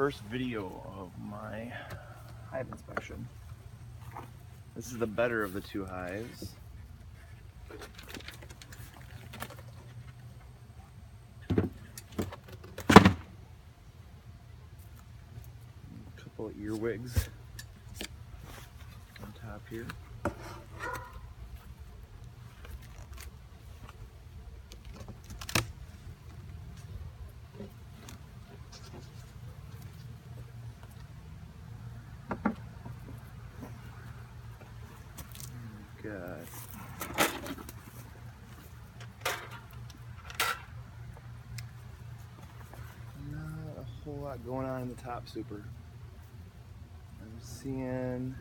first video of my hive inspection. This is the better of the two hives. A couple of earwigs on top here. Got not a whole lot going on in the top super. I'm seeing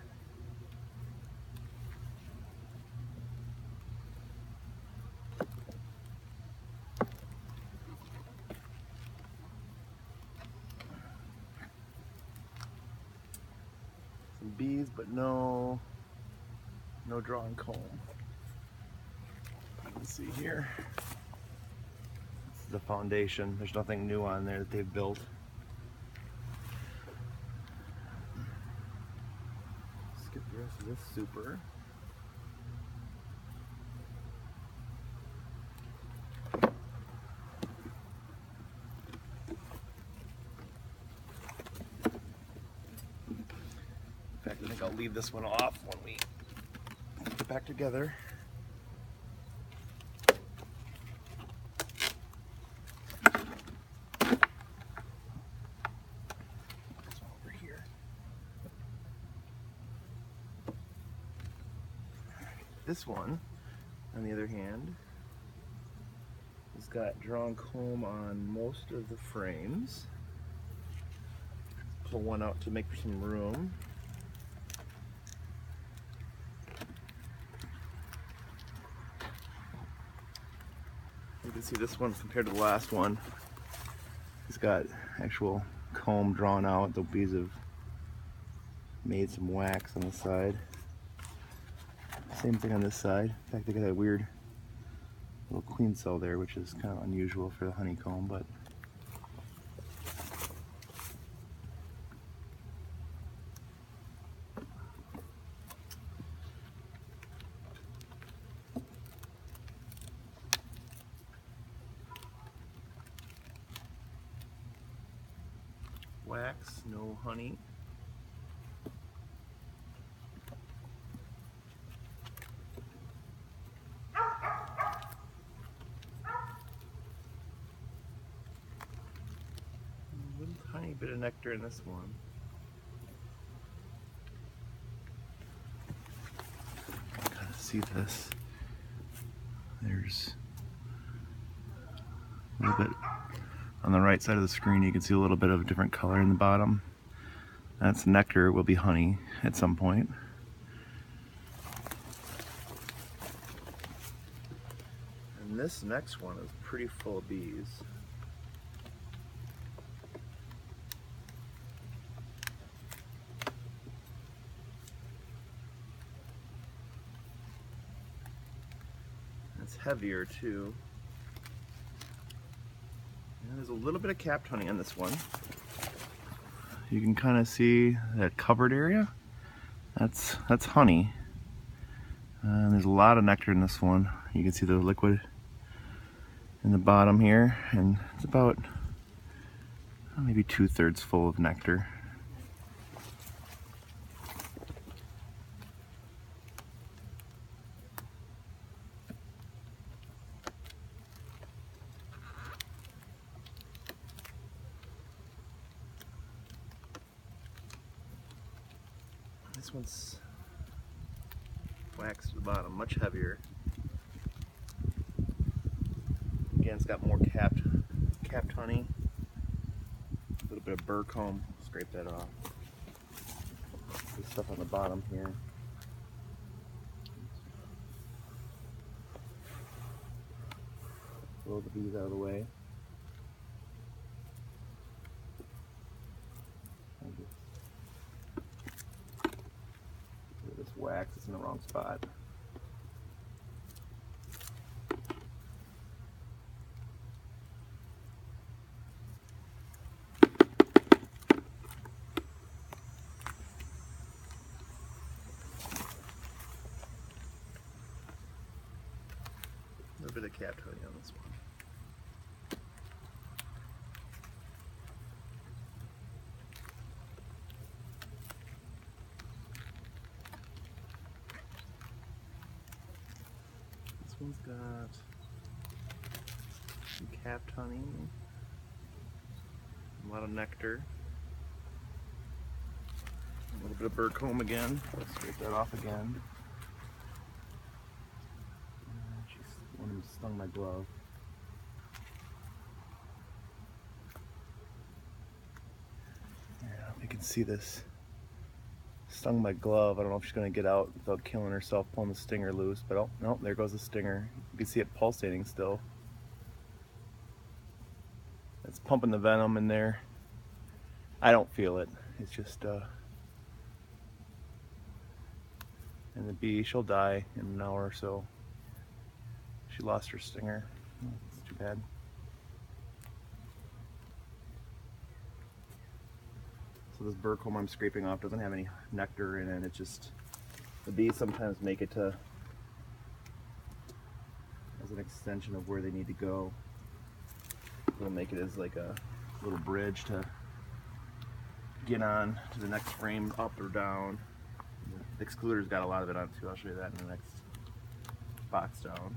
some bees, but no drawn comb. Let's see here. This is the foundation. There's nothing new on there that they've built. Skip the rest of this super. In fact, I think I'll leave this one off when we get back together. This one over here. This one, on the other hand, has got drawn comb on most of the frames. Pull one out to make some room. You can see this one compared to the last one. It's got actual comb drawn out. The bees have made some wax on the side. Same thing on this side. In fact, they got a weird little queen cell there, which is kind of unusual for the honeycomb, but wax, no honey. A little tiny bit of nectar in this one. Kind of see this. There's a little bit on the right side of the screen. You can see a little bit of a different color in the bottom. That's nectar. It will be honey at some point. And this next one is pretty full of bees. It's heavier too. And there's a little bit of capped honey on this one. You can kind of see that covered area. That's honey. And there's a lot of nectar in this one. You can see the liquid in the bottom here, and it's about maybe 2/3 full of nectar. This one's waxed to the bottom, much heavier. Again, it's got more capped honey. A little bit of burr comb. Scrape that off. There's stuff on the bottom here. Blow the bees out of the way. This wax is in the wrong spot. bit of capped honey on this one. This one's got some capped honey, a lot of nectar, a little bit of bird comb again. Let's scrape that off again. One of them stung my glove. I don't know if you can see this. Stung my glove. I don't know if she's going to get out without killing herself, pulling the stinger loose, but oh, no, there goes the stinger. You can see it pulsating still. It's pumping the venom in there. I don't feel it. It's just, and the bee, she'll die in an hour or so. She lost her stinger. Oh, it's too bad. So this bird comb I'm scraping off doesn't have any nectar in it. It's just, the bees sometimes make it to, as an extension of where they need to go. They'll make it as like a little bridge to get on to the next frame, up or down. The excluder's got a lot of it on too. I'll show you that in the next box down.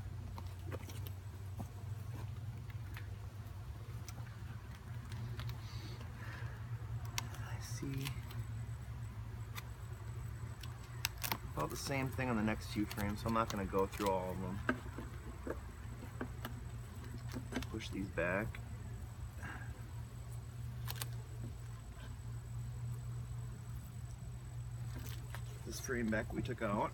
About the same thing on the next few frames, so I'm not going to go through all of them. Push these back. This frame back we took out.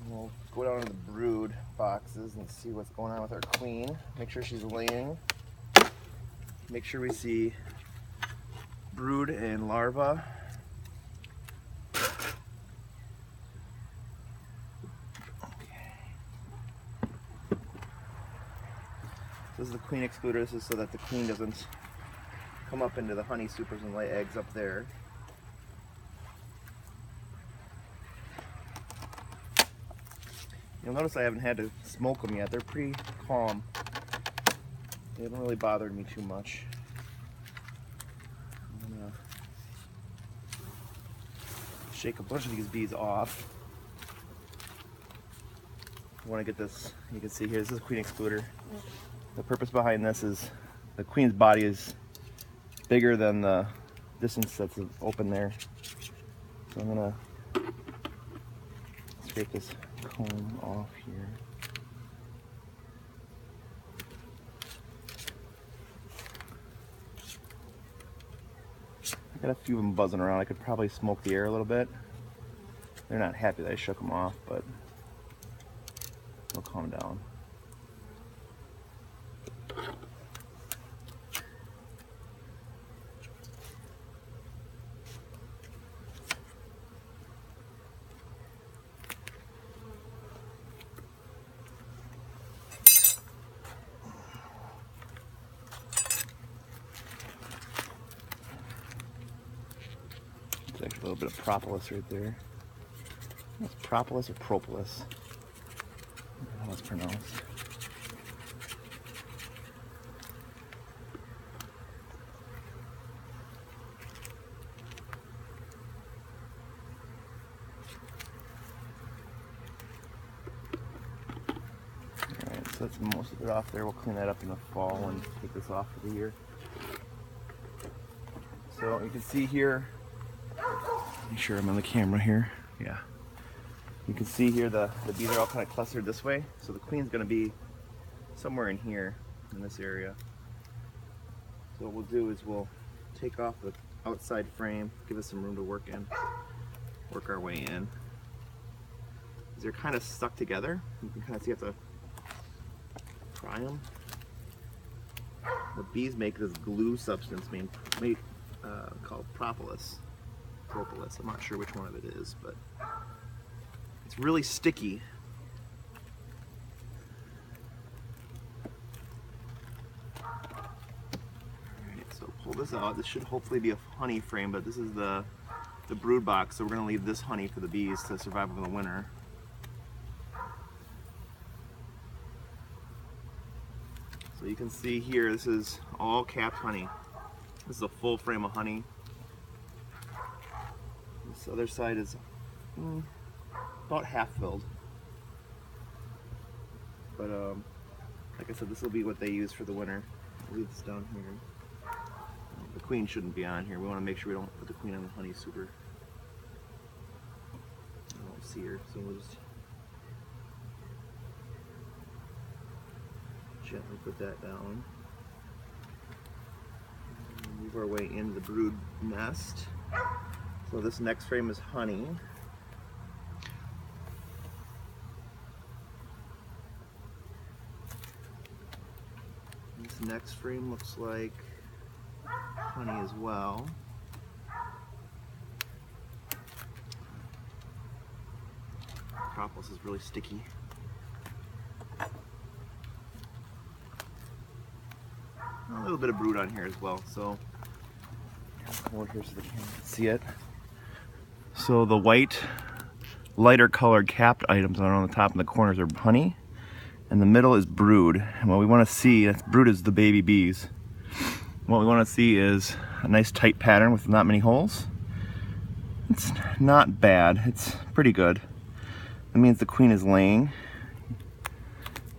We'll go down to the brood boxes and see what's going on with our queen. Make sure she's laying. Make sure we see brood and larva. Okay. This is the queen excluder. This is so that the queen doesn't come up into the honey supers and lay eggs up there. You'll notice I haven't had to smoke them yet. They're pretty calm. They haven't really bothered me too much. I'm gonna shake a bunch of these bees off. I want to get this, you can see here, this is a queen excluder. The purpose behind this is the queen's body is bigger than the distance that's open there. So I'm gonna scrape this comb off here. I got a few of them buzzing around. I could probably smoke the air a little bit. They're not happy that I shook them off, but they'll calm down. There's actually a little bit of propolis right there. It's propolis or propolis. I don't know how it's pronounced. Alright, so that's most of it off there. We'll clean that up in the fall and take this off for the year. So you can see here, make sure I'm on the camera here. Yeah. You can see here the bees are all kind of clustered this way. So the queen's going to be somewhere in here, in this area. So what we'll do is we'll take off the outside frame, give us some room to work in, work our way in. They're kind of stuck together. You can kind of see you have to pry them. The bees make this glue substance called propolis. Propolis. I'm not sure which one of it is, but it's really sticky. Alright, so pull this out. This should hopefully be a honey frame, but this is the the brood box, so we're gonna leave this honey for the bees to survive over the winter. So you can see here, this is all capped honey. This is a full frame of honey. This other side is about half filled. But like I said, this will be what they use for the winter. I'll leave this down here. The queen shouldn't be on here. We want to make sure we don't put the queen on the honey super. I don't see her, so we'll just gently put that down. And move our way into the brood nest. So this next frame is honey. This next frame looks like honey as well. Propolis is really sticky. A little bit of brood on here as well, so come over here so the camera can see it. So the white, lighter colored capped items that are on the top and the corners are honey, and the middle is brood. And what we want to see, brood is the baby bees. What we want to see is a nice tight pattern with not many holes. It's not bad, it's pretty good. That means the queen is laying.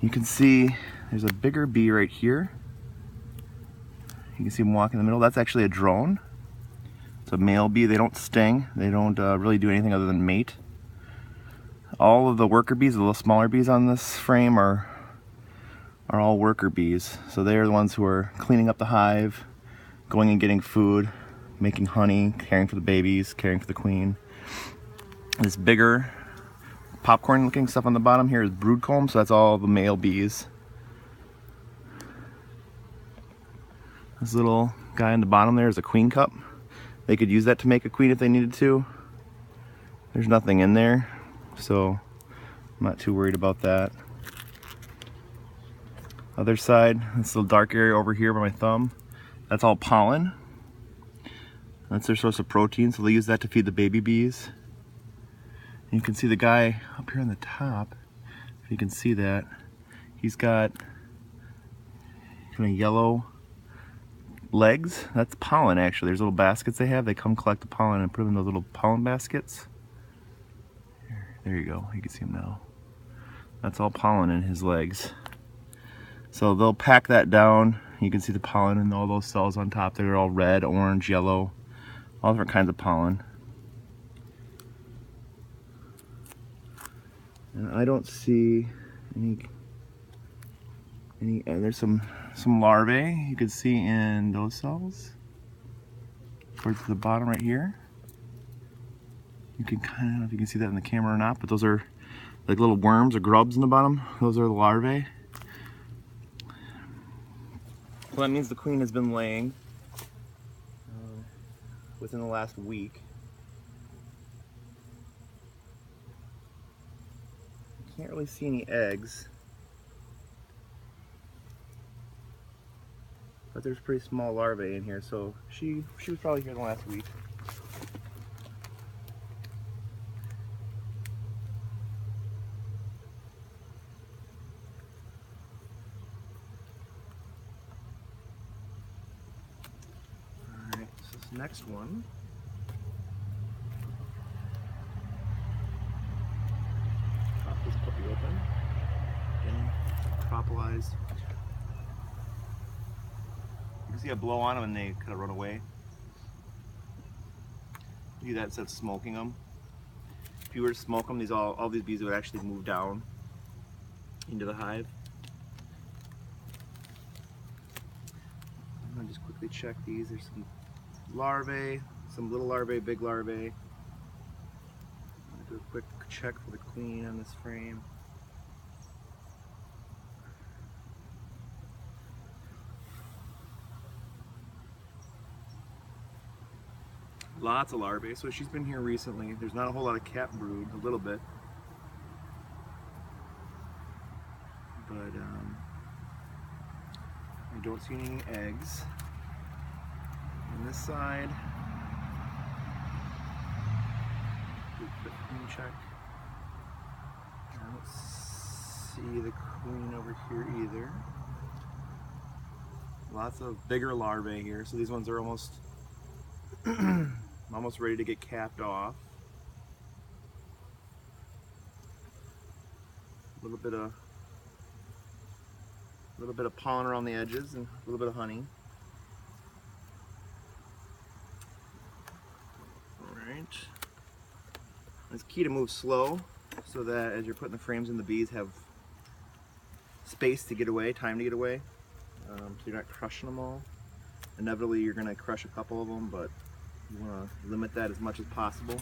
You can see there's a bigger bee right here. You can see him walking in the middle. That's actually a drone. It's a male bee. They don't sting. They don't really do anything other than mate. All of the worker bees, the little smaller bees on this frame, are all worker bees. So they're the ones who are cleaning up the hive, going and getting food, making honey, caring for the babies, caring for the queen. This bigger popcorn looking stuff on the bottom here is brood comb, so that's all the male bees. This little guy on the bottom there is a queen cup. They could use that to make a queen if they needed to. There's nothing in there, so I'm not too worried about that. Other side, this little dark area over here by my thumb, that's all pollen. That's their source of protein, so they use that to feed the baby bees. And you can see the guy up here on the top, if you can see that, he's got kind of yellow legs. That's pollen actually. There's little baskets they have. They come collect the pollen and put them in those little pollen baskets. There you go. You can see him now. That's all pollen in his legs. So they'll pack that down. You can see the pollen in all those cells on top. They're all red, orange, yellow, all different kinds of pollen. And I don't see any there's some larvae you can see in those cells towards the bottom right here. You can kind of, I don't know if you can see that in the camera or not, but those are like little worms or grubs in the bottom. Those are the larvae. Well, that means the queen has been laying within the last week. Can't really see any eggs, but there's pretty small larvae in here, so she was probably here the last week. Alright, so this next one, pop this puppy open, again, propolised. You can see I blow on them and they kind of run away. Do that instead of smoking them. If you were to smoke them, all these bees would actually move down into the hive. I'm gonna just quickly check these. There's some larvae, some little larvae, big larvae. I'm gonna do a quick check for the queen on this frame. Lots of larvae, so she's been here recently. There's not a whole lot of cap brood, a little bit. But I don't see any eggs. On this side, check. I don't see the queen over here either. Lots of bigger larvae here, so these ones are almost almost ready to get capped off. A little bit of pollen around the edges and a little bit of honey. All right. It's key to move slow so that as you're putting the frames in, the bees have space to get away, time to get away, so you're not crushing them all. Inevitably you're going to crush a couple of them, but you want to limit that as much as possible.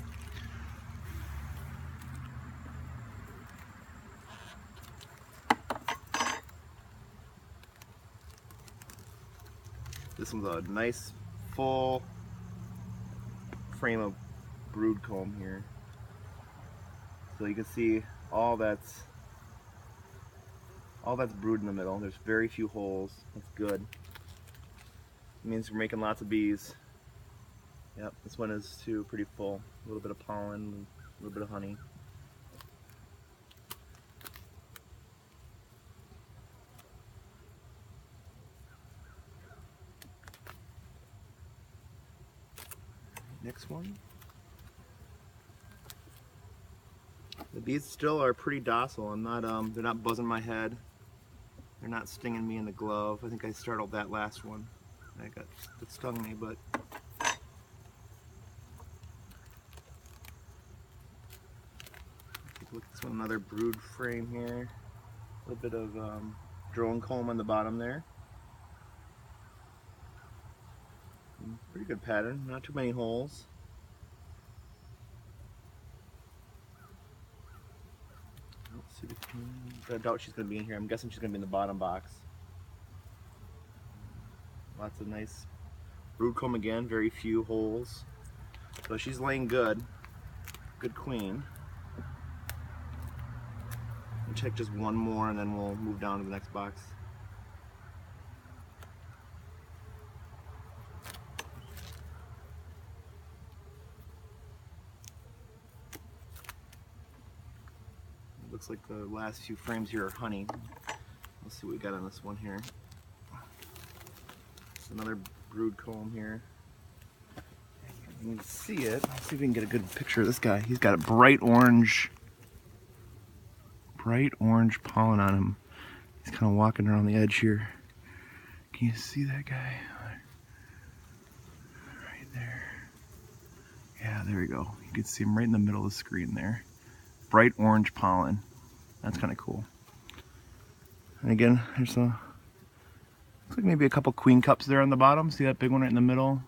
This one's a nice full frame of brood comb here. So you can see all that's brood in the middle. There's very few holes. That's good. It means we're making lots of bees. Yep, this one is too pretty full. A little bit of pollen, a little bit of honey. Next one. The bees still are pretty docile. They're not buzzing my head. They're not stinging me in the glove. I think I startled that last one. It stung me, but take a look at this one. Another brood frame here. A little bit of drone comb on the bottom there. Pretty good pattern. Not too many holes. I doubt she's going to be in here. I'm guessing she's going to be in the bottom box. Lots of nice brood comb again, very few holes. So she's laying good. Good queen. We'll check just one more and then we'll move down to the next box. Looks like the last few frames here are honey. Let's see what we got on this one here. It's another brood comb here. You can see it. Let's see if we can get a good picture of this guy. He's got a bright orange pollen on him. He's kind of walking around the edge here. Can you see that guy? Right there. Yeah, there we go. You can see him right in the middle of the screen there. Bright orange pollen. That's kind of cool. And again, there's looks like maybe a couple queen cups there on the bottom. See that big one right in the middle?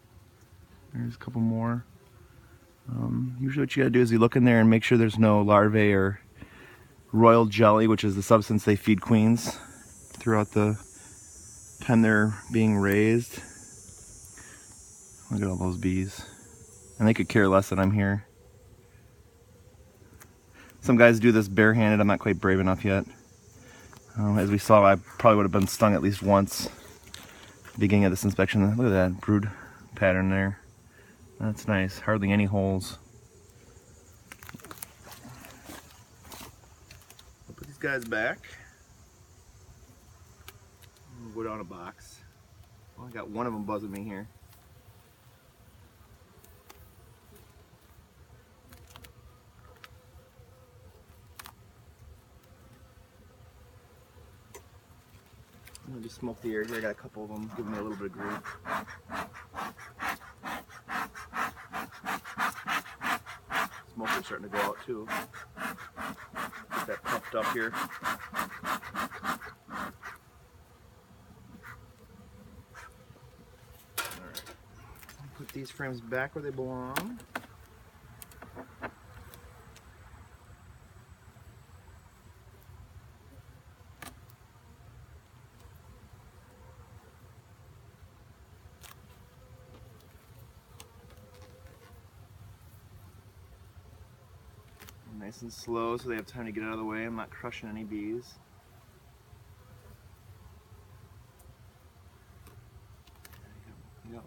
There's a couple more. Usually what you gotta do is you look in there and make sure there's no larvae or royal jelly, which is the substance they feed queens throughout the time they're being raised. Look at all those bees. And they could care less that I'm here. Some guys do this barehanded. I'm not quite brave enough yet. As we saw, I probably would have been stung at least once at the beginning of this inspection. Look at that brood pattern there. That's nice. Hardly any holes. I'll put these guys back. We'll go down a box. Well, I got one of them buzzing me here. I'm going to just smoke the air here. I got a couple of them giving me a little bit of grief. Smoke is starting to go out too. Get that puffed up here. Alright. Put these frames back where they belong. Nice and slow so they have time to get out of the way. I'm not crushing any bees. I got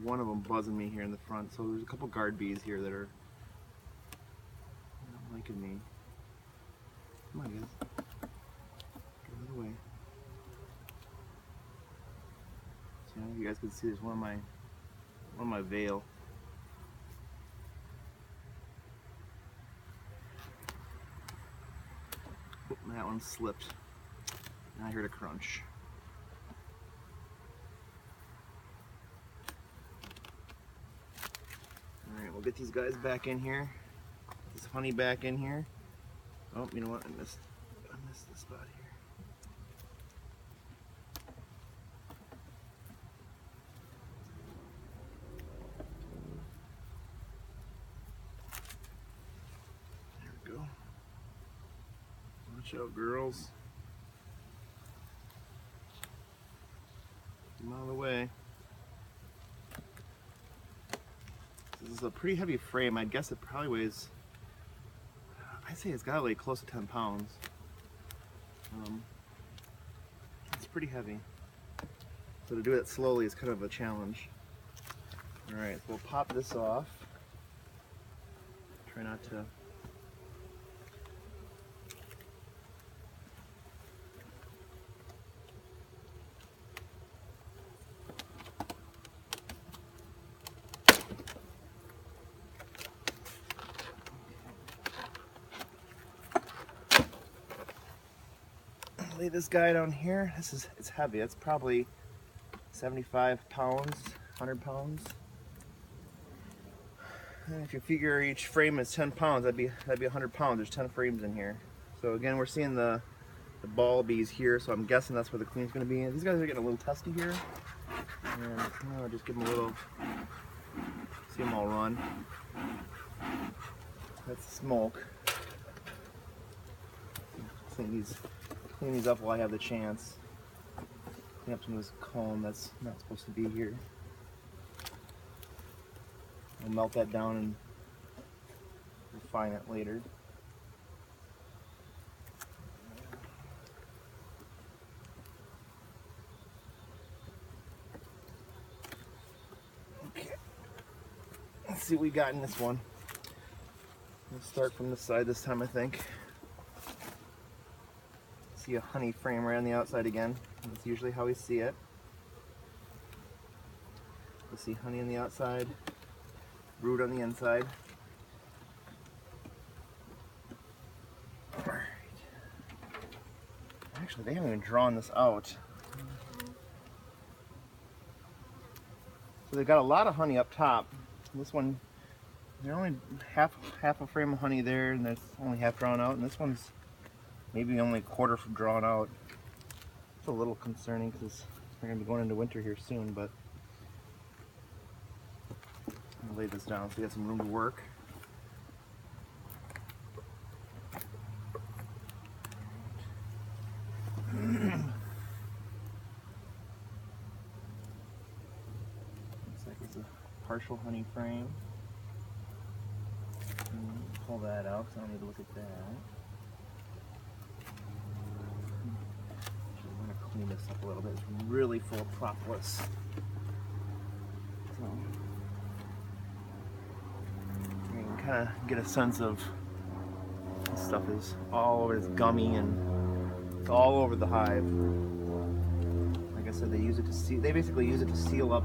one of them buzzing me here in the front, so there's a couple guard bees here that are liking me. Come on, guys. Get out of the way. So you guys can see there's one of my veil. Oh, that one slipped. Now I heard a crunch. Alright, we'll get these guys back in here. This honey back in here. Oh, you know what? I missed the spot here. There we go. Watch out, girls. Come out of the way. This is a pretty heavy frame. I guess it probably weighs, I'd say it's gotta weigh close to 10 pounds. It's pretty heavy. So to do it slowly is kind of a challenge. Alright, so we'll pop this off. Try not to lay this guy down here. It's heavy. It's probably 75 pounds, 100 pounds. And if you figure each frame is 10 pounds, that'd be 100 pounds. There's 10 frames in here. So again, we're seeing the ball bees here, so I'm guessing that's where the queen's going to be. These guys are getting a little testy here. And I'll just give them a little, see them all run. That's smoke. Clean these up while I have the chance. Clean up some of this comb that's not supposed to be here. I'll melt that down and refine it later. Okay. Let's see what we got in this one. Let's start from this side this time, I think. See a honey frame right on the outside again. That's usually how we see it. We see honey on the outside, brood on the inside. Alright. Actually, they haven't even drawn this out. So they've got a lot of honey up top. This one, they're only half a frame of honey there, and that's only half drawn out, and this one's maybe only a quarter from drawn out. It's a little concerning because we're going to be going into winter here soon, but I'll lay this down so we have some room to work. Looks like it's a partial honey frame. Pull that out because I don't need to look at that. Clean this up a little bit. It's really full of propolis. So you can kind of get a sense of this stuff is all over. It's gummy and it's all over the hive. Like I said, they use it to seal. They basically use it to seal up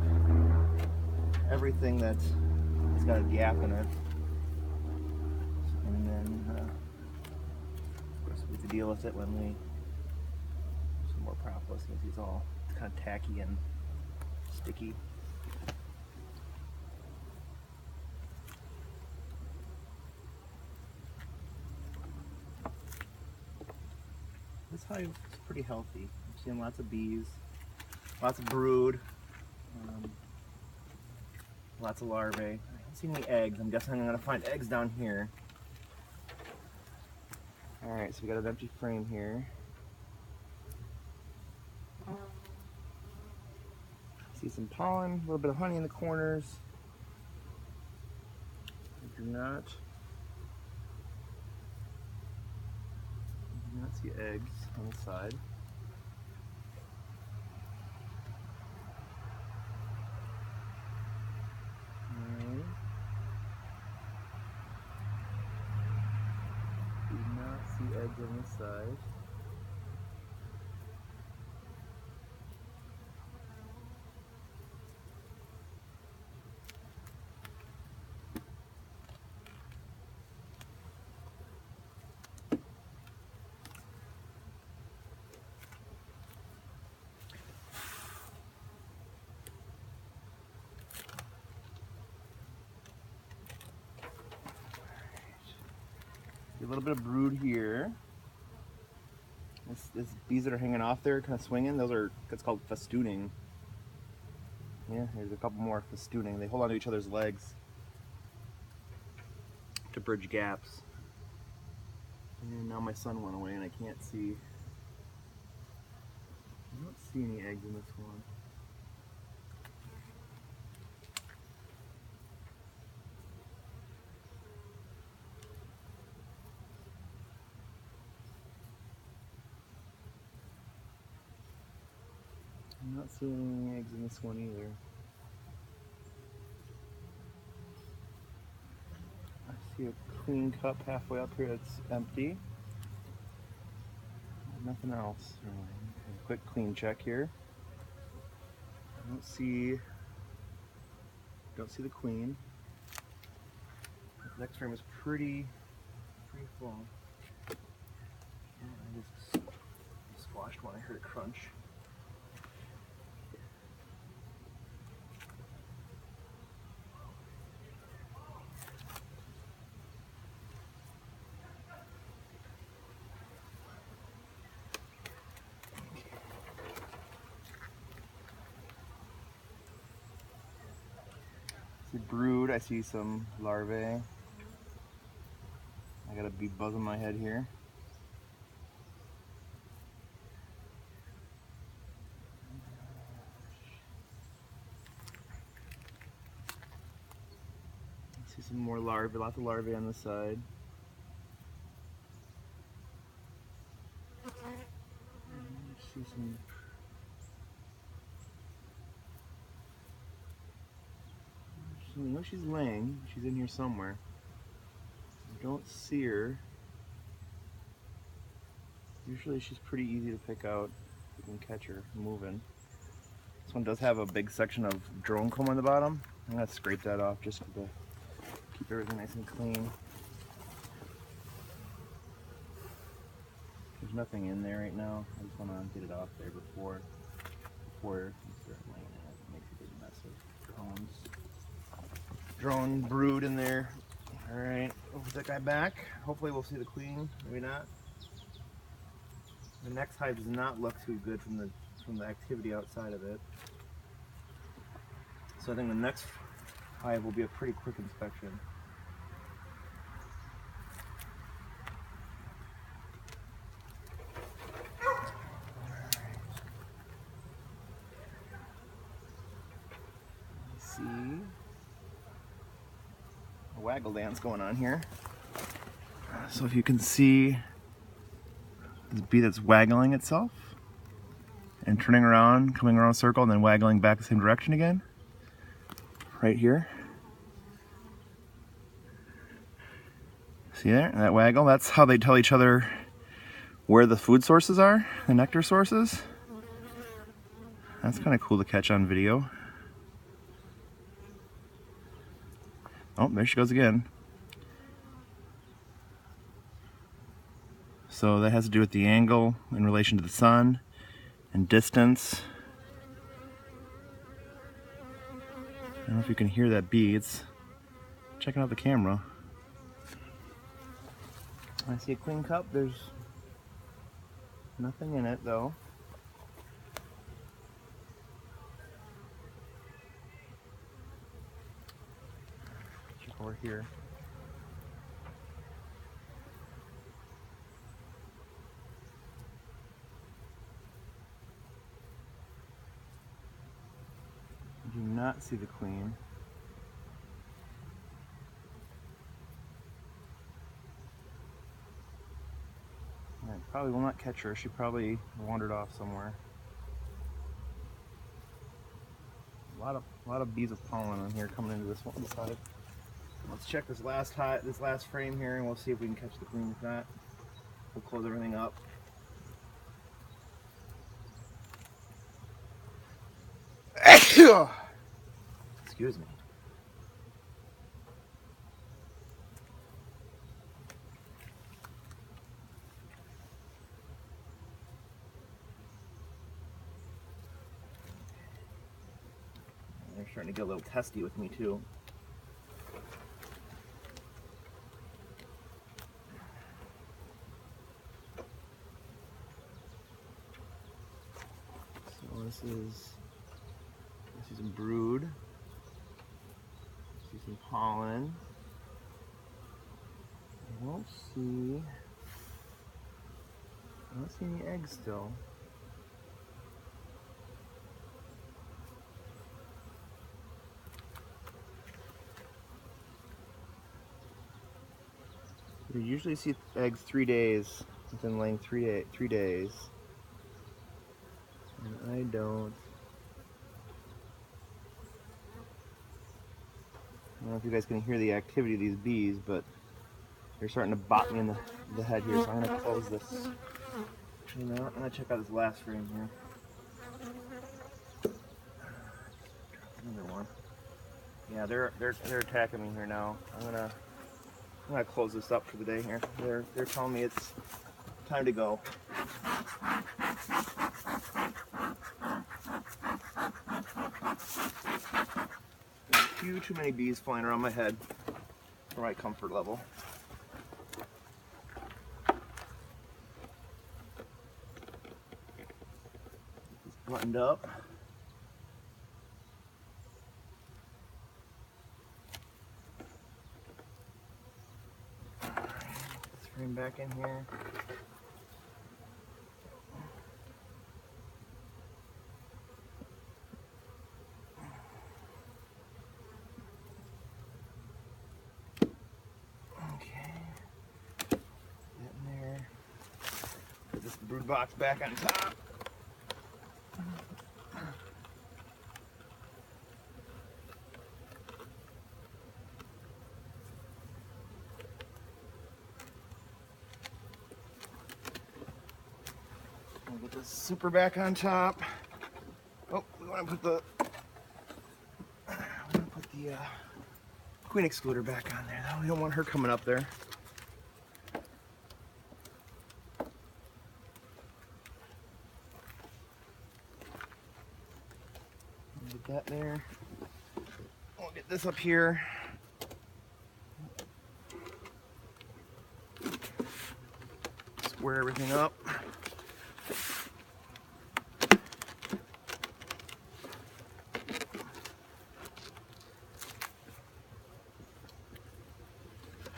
everything that's got a gap in it. And then, of course, we have to deal with it when we. More propolis because it's kind of tacky and sticky. This hive is pretty healthy. I'm seeing lots of bees, lots of brood, lots of larvae. I don't see any eggs. I'm guessing I'm going to find eggs down here. Alright, so we got an empty frame here. See some pollen, a little bit of honey in the corners. I do not see eggs on the side. eggs on this side. A little bit of brood here. These bees that are hanging off there, kind of swinging, that's called festooning. Yeah, there's a couple more festooning. They hold on to each other's legs to bridge gaps. And now my sun went away and I can't see. I don't see any eggs in this one. I'm not seeing any eggs in this one either. I see a clean cup halfway up here that's empty. Nothing else. Okay, quick clean check here. I don't see the queen. This next frame is pretty full. I just squashed one. I heard a crunch. Brood, I see some larvae. I got a bee buzz in my head here. I see some more larvae, lots of larvae on the side. I see some. I know she's laying. She's in here somewhere. I don't see her. Usually she's pretty easy to pick out. You can catch her moving. This one does have a big section of drone comb on the bottom. I'm going to scrape that off just to keep everything nice and clean. There's nothing in there right now. I just want to get it off there before you start laying it. It makes a big mess of cones. Drone brood in there. Alright, we'll put that guy back. Hopefully we'll see the queen, maybe not. The next hive does not look too good from the activity outside of it. So I think the next hive will be a pretty quick inspection. Let's see. A waggle dance going on here. So if you can see this bee that's waggling itself and turning around, coming around a circle, and then waggling back the same direction again. Right here. See there? That waggle? That's how they tell each other where the food sources are, the nectar sources. That's kind of cool to catch on video. Oh, there she goes again. So that has to do with the angle in relation to the sun and distance. I don't know if you can hear that bee. It's checking out the camera. I see a queen cup. There's nothing in it though. Check over here. I do not see the queen. I probably will not catch her. She probably wandered off somewhere. A lot of bees of pollen on here coming into this one side. Let's check this last frame here, and we'll see if we can catch the queen with that. We'll close everything up. Excuse me. They're starting to get a little testy with me too. So this is some brood. See some pollen. I don't see any eggs still. You usually see eggs 3 days within laying 3 days, and I don't. I don't know if you guys can hear the activity of these bees, but they're starting to bop me in the head here, so I'm going to close this. You know, I'm going to check out this last frame here. Another one. Yeah, they're attacking me here now. I'm gonna close this up for the day here. They're telling me it's time to go. There's a few too many bees flying around my head for my comfort level. It's buttoned up. Let's frame back in here. This brood box back on top. We'll get this super back on top. Oh, we want to put the queen excluder back on there. We don't want her coming up there. Get that there. We'll get this up here. Square everything up.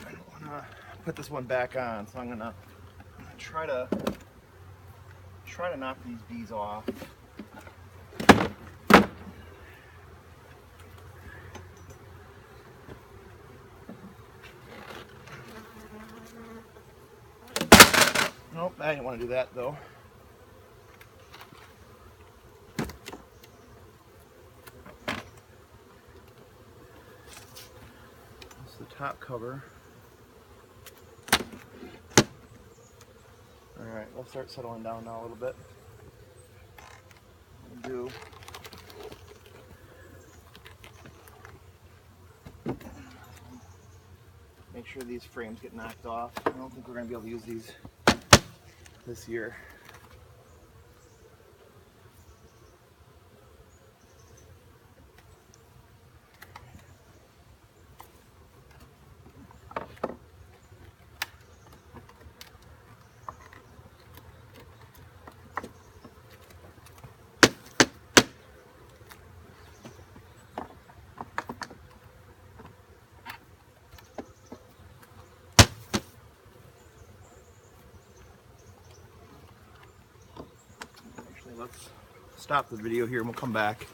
I don't want to put this one back on, so I'm gonna try to knock these bees off. Nope, I didn't want to do that though. That's the top cover. Alright, we'll start settling down now a little bit. Do make sure these frames get knocked off. I don't think we're going to be able to use these this year. Let's stop the video here and we'll come back.